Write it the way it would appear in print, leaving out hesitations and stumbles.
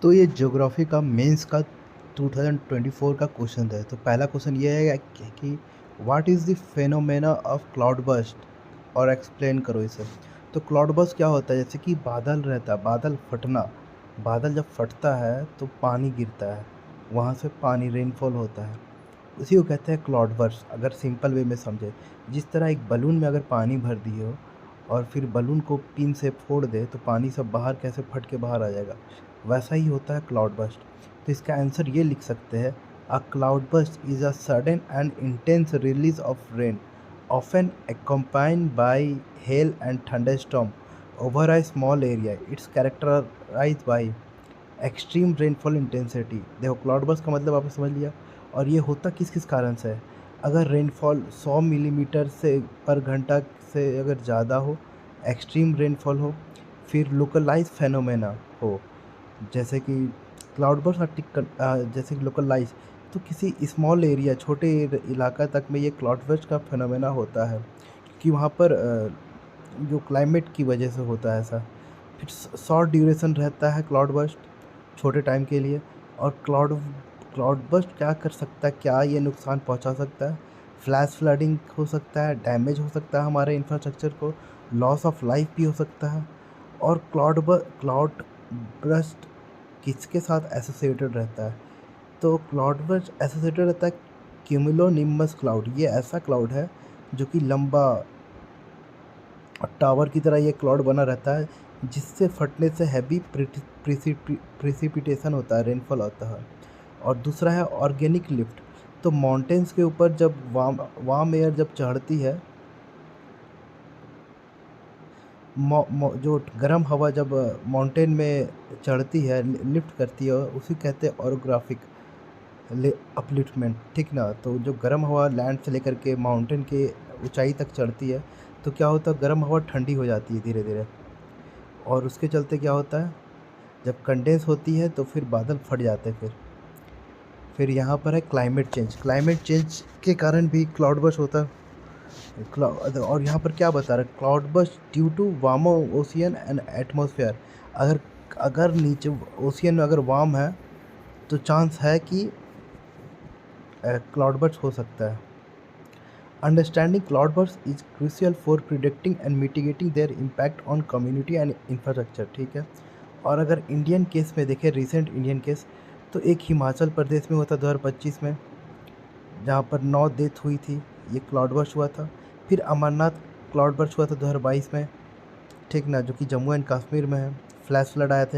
तो ये ज्योग्राफी का मेंस का 2024 का क्वेश्चन है। तो पहला क्वेश्चन ये है कि what is the phenomena of cloud burst, और एक्सप्लेन करो इसे। तो क्लाउड बर्स्ट क्या होता है? जैसे कि बादल रहता है, बादल फटना। बादल जब फटता है तो पानी गिरता है, वहाँ से पानी रेनफॉल होता है, उसी को कहते हैं क्लाउड बर्स्ट। अगर सिंपल वे में समझे, जिस तरह एक बलून में अगर पानी भर दिए हो और फिर बलून को पिन से फोड़ दे तो पानी सब बाहर कैसे फट के बाहर आ जाएगा, वैसा ही होता है क्लाउड बर्स्ट। तो इसका आंसर ये लिख सकते हैं, a cloud burst is a sudden and intense release of rain often accompanied by hail and thunderstorm over a small area. It's characterized by extreme rainfall intensity. देखो, क्लाउड बर्स्ट का मतलब आपने समझ लिया। और ये होता किस किस कारण से है? अगर रेनफॉल 100 मिलीमीटर से पर घंटा से अगर ज़्यादा हो, एक्सट्रीम रेनफॉल हो, फिर लोकलाइज फेनोमेना हो, जैसे कि क्लाउड बर्स्ट जैसे कि लोकलाइज, तो किसी स्मॉल एरिया, छोटे इलाका तक में ये क्लाउड बर्स्ट का फेनोमेना होता है कि वहाँ पर जो क्लाइमेट की वजह से होता है ऐसा। फिर शॉर्ट ड्यूरेशन रहता है क्लाउड बर्स्ट, छोटे टाइम के लिए। और क्लाउड बर्स्ट क्या कर सकता है, क्या ये नुकसान पहुंचा सकता है? फ्लैश फ्लडिंग हो सकता है, डैमेज हो सकता है हमारे इंफ्रास्ट्रक्चर को, लॉस ऑफ लाइफ भी हो सकता है। और क्लाउड बर्स्ट किसके साथ एसोसिएटेड रहता है? तो क्लाउड बर्स्ट एसोसिएटेड रहता है क्यूमुलोनिम्बस क्लाउड। ये ऐसा क्लाउड है जो कि लंबा टावर की तरह ये क्लाउड बना रहता है, जिससे फटने से हैवी प्रिसिपिटेशन होता है, रेनफॉल होता है। और दूसरा है ऑर्गेनिक लिफ्ट। तो माउंटेन्स के ऊपर जब वार्म एयर जब चढ़ती है, जो गर्म हवा जब माउंटेन में चढ़ती है, लिफ्ट करती है, उसी कहते हैं ऑरोग्राफिक अपलिफ्टमेंट, ठीक ना। तो जो गर्म हवा लैंड से लेकर के माउंटेन के ऊंचाई तक चढ़ती है, तो क्या होता है, गर्म हवा ठंडी हो जाती है धीरे धीरे। और उसके चलते क्या होता है, जब कंडेंस होती है तो फिर बादल फट जाते हैं। फिर यहाँ पर है क्लाइमेट चेंज। क्लाइमेट चेंज के कारण भी क्लाउड बर्स्ट होता है। और यहाँ पर क्या बता रहा है, cloudburst due to warm ocean and atmosphere. अगर अगर नीचे ओशियन में अगर वार्म है तो चांस है कि क्लाउड बर्स्ट हो सकता है। Understanding cloud burst is crucial for predicting and mitigating there impact on community and infrastructure, ठीक है। और अगर इंडियन केस में देखें, रिसेंट इंडियन केस, तो एक हिमाचल प्रदेश में हुआ था 2025 में, जहाँ पर 9 डेथ हुई थी, ये क्लाउड बर्स्ट हुआ था। फिर अमरनाथ क्लाउड बर्स्ट हुआ था 2022 में, ठीक ना, जो कि जम्मू एंड कश्मीर में है। फ्लैश फ्लड आया था।